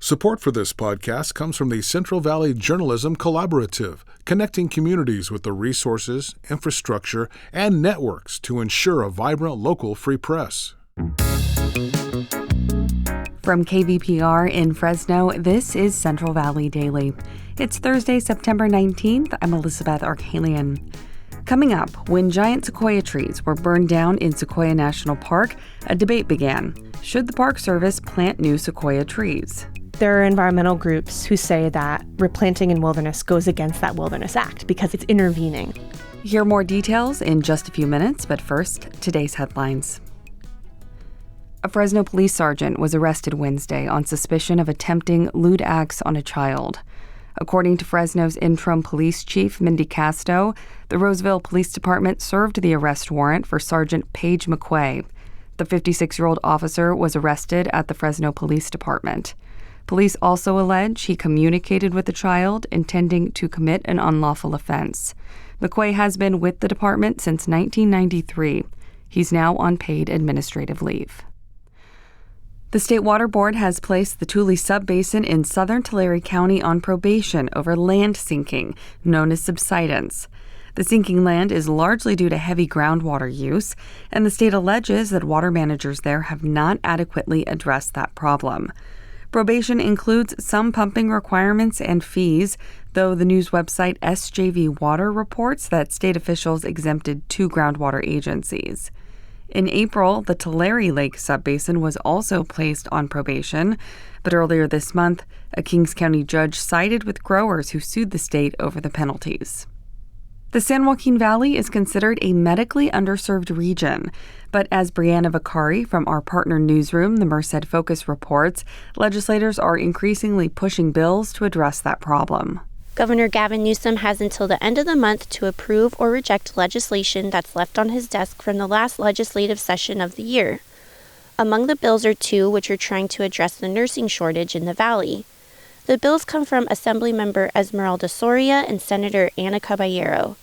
Support for this podcast comes from the Central Valley Journalism Collaborative, connecting communities with the resources, infrastructure, and networks to ensure a vibrant local free press. From KVPR in Fresno, this is Central Valley Daily. It's Thursday, September 19th. I'm Elizabeth Arcalian. Coming up, when giant sequoia trees were burned down in Sequoia National Park, a debate began. Should the Park Service plant new sequoia trees? There are environmental groups who say that replanting in wilderness goes against that Wilderness Act because it's intervening. Hear more details in just a few minutes, but first, today's headlines. A Fresno police sergeant was arrested Wednesday on suspicion of attempting lewd acts on a child. According to Fresno's interim police chief, Mindy Casto, the Roseville Police Department served the arrest warrant for Sergeant Paige McQuay. The 56-year-old officer was arrested at the Fresno Police Department. Police also allege he communicated with the child intending to commit an unlawful offense. McQuay has been with the department since 1993. He's now on paid administrative leave. The State Water Board has placed the Tule Subbasin in southern Tulare County on probation over land sinking, known as subsidence. The sinking land is largely due to heavy groundwater use, and the state alleges that water managers there have not adequately addressed that problem. Probation includes some pumping requirements and fees, though the news website SJV Water reports that state officials exempted 2 groundwater agencies. In April, the Tulare Lake Subbasin was also placed on probation, but earlier this month, a Kings County judge sided with growers who sued the state over the penalties. The San Joaquin Valley is considered a medically underserved region, but as Brianna Vicari from our partner newsroom, the Merced Focus, reports, legislators are increasingly pushing bills to address that problem. Governor Gavin Newsom has until the end of the month to approve or reject legislation that's left on his desk from the last legislative session of the year. Among the bills are 2 which are trying to address the nursing shortage in the valley. The bills come from Assemblymember Esmeralda Soria and Senator Ana Caballero.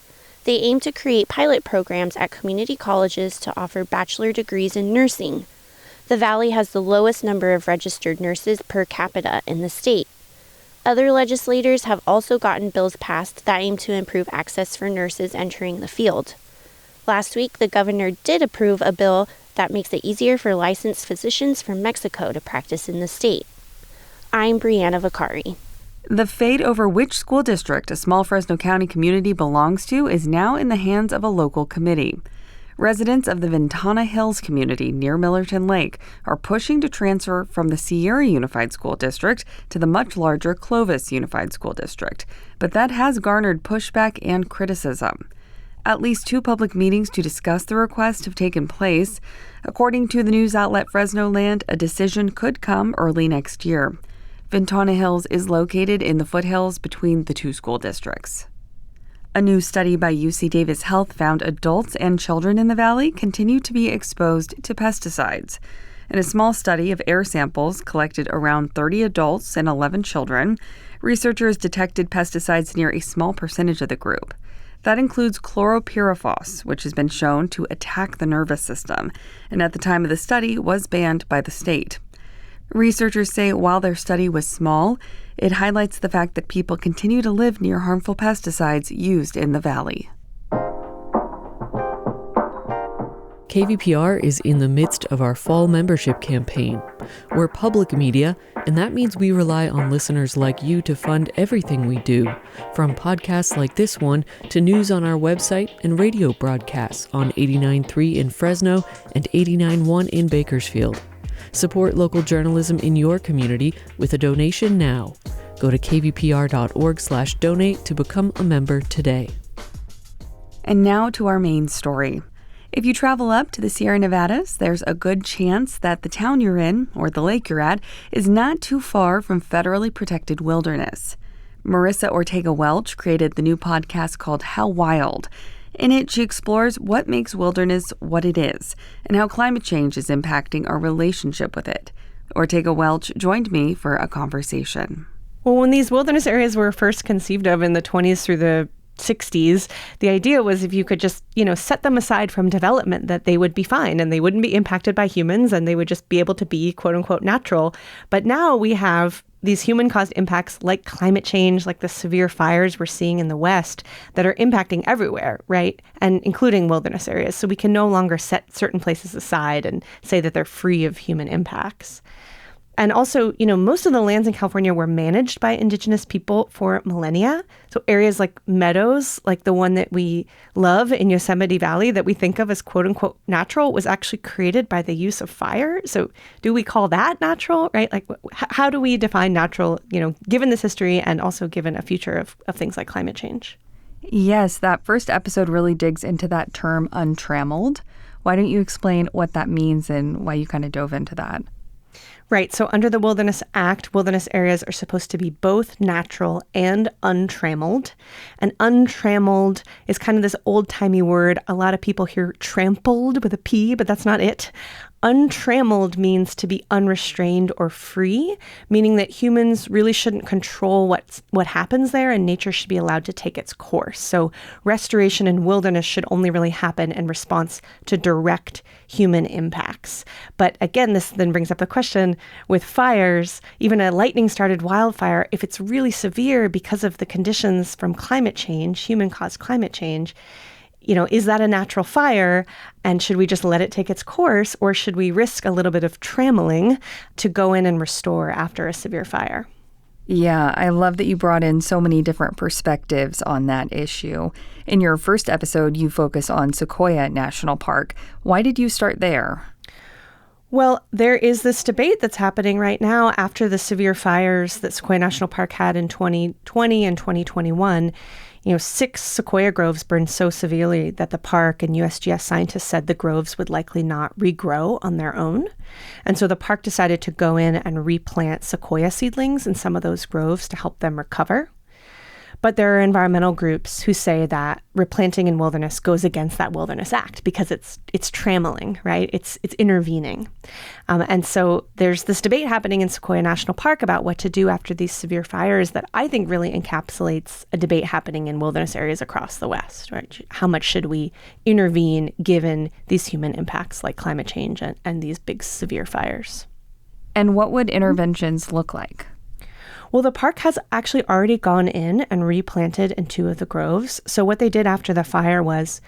They aim to create pilot programs at community colleges to offer bachelor degrees in nursing. The valley has the lowest number of registered nurses per capita in the state. Other legislators have also gotten bills passed that aim to improve access for nurses entering the field. Last week, the governor did approve a bill that makes it easier for licensed physicians from Mexico to practice in the state. I'm Brianna Vicari. The fate over which school district a small Fresno County community belongs to is now in the hands of a local committee. Residents of the Ventana Hills community near Millerton Lake are pushing to transfer from the Sierra Unified School District to the much larger Clovis Unified School District, but that has garnered pushback and criticism. At least 2 public meetings to discuss the request have taken place. According to the news outlet Fresno Land, a decision could come early next year. Ventana Hills is located in the foothills between the 2 school districts. A new study by UC Davis Health found adults and children in the valley continue to be exposed to pesticides. In a small study of air samples collected around 30 adults and 11 children, researchers detected pesticides near a small percentage of the group. That includes chloropyrifos, which has been shown to attack the nervous system, and at the time of the study was banned by the state. Researchers say while their study was small, it highlights the fact that people continue to live near harmful pesticides used in the valley. KVPR is in the midst of our fall membership campaign. We're public media, and that means we rely on listeners like you to fund everything we do, from podcasts like this one to news on our website and radio broadcasts on 89.3 in Fresno and 89.1 in Bakersfield. Support local journalism in your community with a donation now. Go to kvpr.org/donate to become a member today. And now to our main story. If you travel up to the Sierra Nevadas, there's a good chance that the town you're in, or the lake you're at, is not too far from federally protected wilderness. Marissa Ortega-Welch created the new podcast called How Wild. In it, she explores what makes wilderness what it is and how climate change is impacting our relationship with it. Ortega-Welch joined me for a conversation. Well, when these wilderness areas were first conceived of in the 20s through the 60s, the idea was if you could just, set them aside from development, that they would be fine and they wouldn't be impacted by humans and they would just be able to be quote unquote natural. But now we have these human-caused impacts like climate change, like the severe fires we're seeing in the West that are impacting everywhere, right? And including wilderness areas. So we can no longer set certain places aside and say that they're free of human impacts. And also, most of the lands in California were managed by indigenous people for millennia. So areas like meadows, like the one that we love in Yosemite Valley that we think of as quote unquote natural, was actually created by the use of fire. So do we call that natural, right? Like, how do we define natural, given this history and also given a future of things like climate change? Yes, that first episode really digs into that term untrammeled. Why don't you explain what that means and why you kind of dove into that? Right. So under the Wilderness Act, wilderness areas are supposed to be both natural and untrammeled. And untrammeled is kind of this old-timey word. A lot of people hear trampled with a P, but that's not it. Untrammeled means to be unrestrained or free, meaning that humans really shouldn't control what happens there, and nature should be allowed to take its course. So restoration in wilderness should only really happen in response to direct human impacts. But again, this then brings up the question with fires, even a lightning-started wildfire, if it's really severe because of the conditions from climate change, human-caused climate change, is that a natural fire? And should we just let it take its course, or should we risk a little bit of trammeling to go in and restore after a severe fire? Yeah, I love that you brought in so many different perspectives on that issue. In your first episode, you focus on Sequoia National Park. Why did you start there? Well, there is this debate that's happening right now after the severe fires that Sequoia National Park had in 2020 and 2021. 6 sequoia groves burned so severely that the park and USGS scientists said the groves would likely not regrow on their own. And so the park decided to go in and replant sequoia seedlings in some of those groves to help them recover. But there are environmental groups who say that replanting in wilderness goes against that Wilderness Act because it's trammeling, right? It's intervening. And so there's this debate happening in Sequoia National Park about what to do after these severe fires that I think really encapsulates a debate happening in wilderness areas across the West, right? How much should we intervene given these human impacts like climate change and these big severe fires? And what would interventions look like? Well, the park has actually already gone in and replanted in 2 of the groves. So what they did after the fire was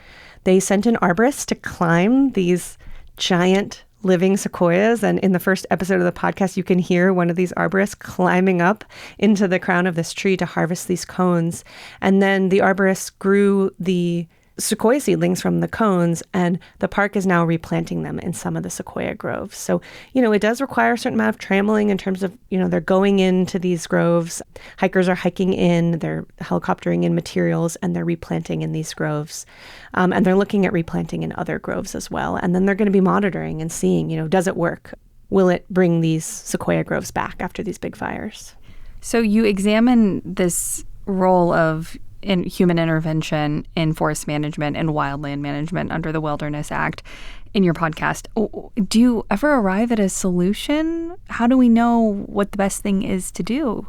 they sent an arborist to climb these giant living sequoias. And in the first episode of the podcast, you can hear one of these arborists climbing up into the crown of this tree to harvest these cones. And then the arborist grew the sequoia seedlings from the cones, and the park is now replanting them in some of the sequoia groves. So, it does require a certain amount of trammeling in terms of, they're going into these groves. Hikers are hiking in, they're helicoptering in materials, and they're replanting in these groves. And they're looking at replanting in other groves as well. And then they're going to be monitoring and seeing, does it work? Will it bring these sequoia groves back after these big fires? So you examine this role of in human intervention in forest management and wildland management under the Wilderness Act in your podcast. Do you ever arrive at a solution? How do we know what the best thing is to do?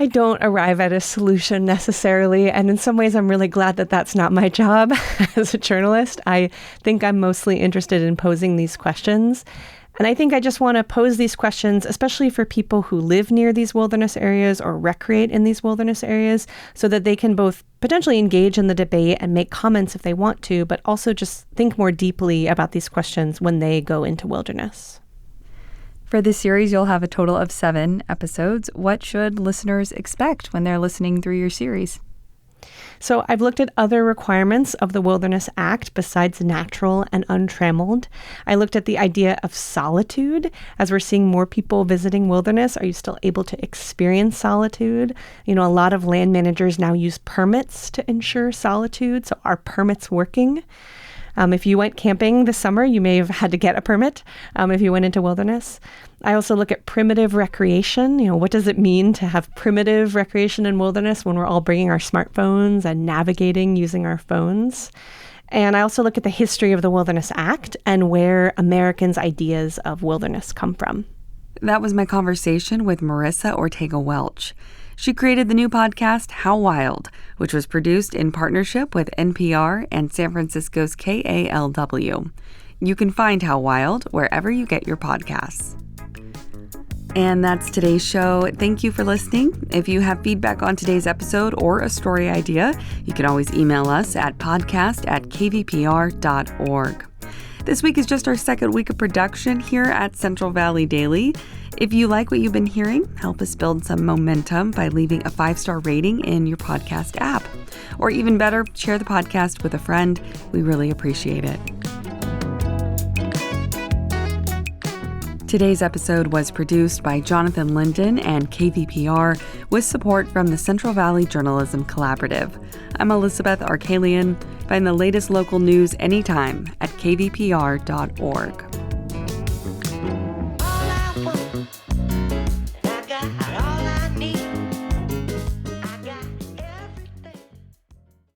I don't arrive at a solution necessarily. And in some ways, I'm really glad that that's not my job as a journalist. I think I'm mostly interested in posing these questions. And I think I just want to pose these questions, especially for people who live near these wilderness areas or recreate in these wilderness areas, so that they can both potentially engage in the debate and make comments if they want to, but also just think more deeply about these questions when they go into wilderness. For this series, you'll have a total of 7 episodes. What should listeners expect when they're listening through your series? So I've looked at other requirements of the Wilderness Act besides natural and untrammeled. I looked at the idea of solitude. As we're seeing more people visiting wilderness, are you still able to experience solitude? A lot of land managers now use permits to ensure solitude. So are permits working? If you went camping this summer, you may have had to get a permit if you went into wilderness. I also look at primitive recreation. What does it mean to have primitive recreation in wilderness when we're all bringing our smartphones and navigating using our phones? And I also look at the history of the Wilderness Act and where Americans' ideas of wilderness come from. That was my conversation with Marissa Ortega-Welch. She created the new podcast, How Wild, which was produced in partnership with NPR and San Francisco's KALW. You can find How Wild wherever you get your podcasts. And that's today's show. Thank you for listening. If you have feedback on today's episode or a story idea, you can always email us at podcast@kvpr.org. This week is just our second week of production here at Central Valley Daily. If you like what you've been hearing, help us build some momentum by leaving a 5-star rating in your podcast app. Or even better, share the podcast with a friend. We really appreciate it. Today's episode was produced by Jonathan Linden and KVPR with support from the Central Valley Journalism Collaborative. I'm Elizabeth Arkalian. Find the latest local news anytime at kvpr.org.